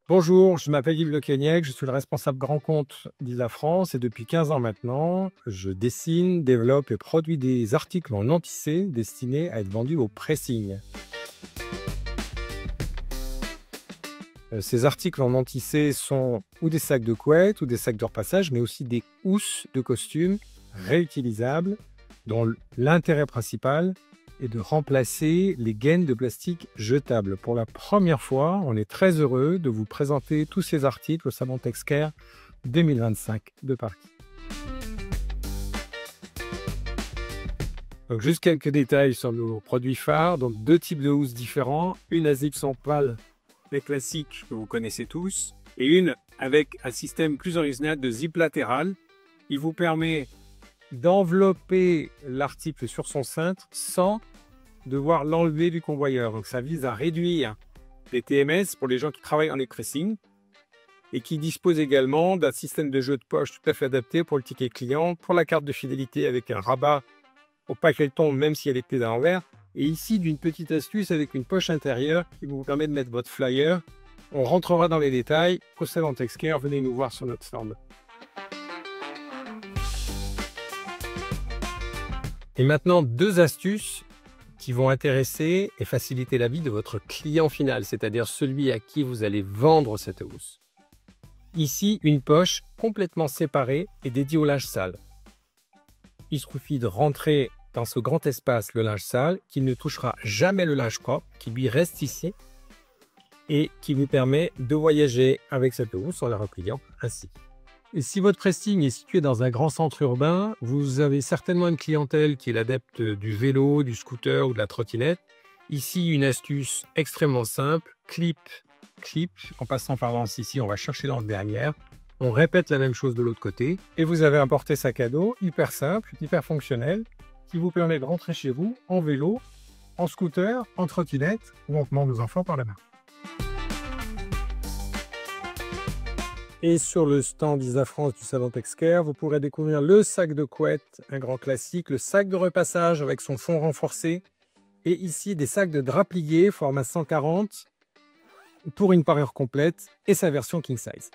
Bonjour, je m'appelle Yves Le Cagnac, je suis le responsable grand compte d'Isla France et depuis 15 ans maintenant, je dessine, développe et produis des articles en non-tissé destinés à être vendus au pressing. Ces articles en non-tissé sont ou des sacs de couette ou des sacs de repassage, mais aussi des housses de costumes réutilisables dont l'intérêt principal est de remplacer les gaines de plastique jetables. Pour la première fois, on est très heureux de vous présenter tous ces articles au Salon Texcare 2025 de Paris. Donc, juste quelques détails sur nos produits phares. Donc, deux types de housses différents. Une à zip sans pâle, les classiques que vous connaissez tous, et une avec un système plus original de zip latéral. Il vous permet d'envelopper l'article sur son cintre sans devoir l'enlever du convoyeur. Donc ça vise à réduire les TMS pour les gens qui travaillent en pressing et qui disposent également d'un système de jeu de poche tout à fait adapté pour le ticket client, pour la carte de fidélité avec un rabat pour pas qu'elle tombe même si elle est pliée à l'envers. Et ici, d'une petite astuce avec une poche intérieure qui vous permet de mettre votre flyer. On rentrera dans les détails au Salon Texcare. Venez nous voir sur notre stand. Et maintenant, deux astuces qui vont intéresser et faciliter la vie de votre client final, c'est-à-dire celui à qui vous allez vendre cette housse. Ici, une poche complètement séparée et dédiée au linge sale. Il suffit de rentrer dans ce grand espace le linge sale qui ne touchera jamais le linge propre, qui lui reste ici et qui vous permet de voyager avec cette housse en la repliant ainsi. Et si votre pressing est situé dans un grand centre urbain, vous avez certainement une clientèle qui est l'adepte du vélo, du scooter ou de la trottinette. Ici, une astuce extrêmement simple, clip, clip, en passant par l'anse ici, on va chercher l'anse derrière. On répète la même chose de l'autre côté. Et vous avez un porte-sac à dos hyper simple, hyper fonctionnel, qui vous permet de rentrer chez vous en vélo, en scooter, en trottinette ou en tenant vos enfants par la main. Et sur le stand d'Isla France du Salon Texcare, vous pourrez découvrir le sac de couette, un grand classique, le sac de repassage avec son fond renforcé, et ici des sacs de drap plié format 140 pour une parure complète et sa version king size.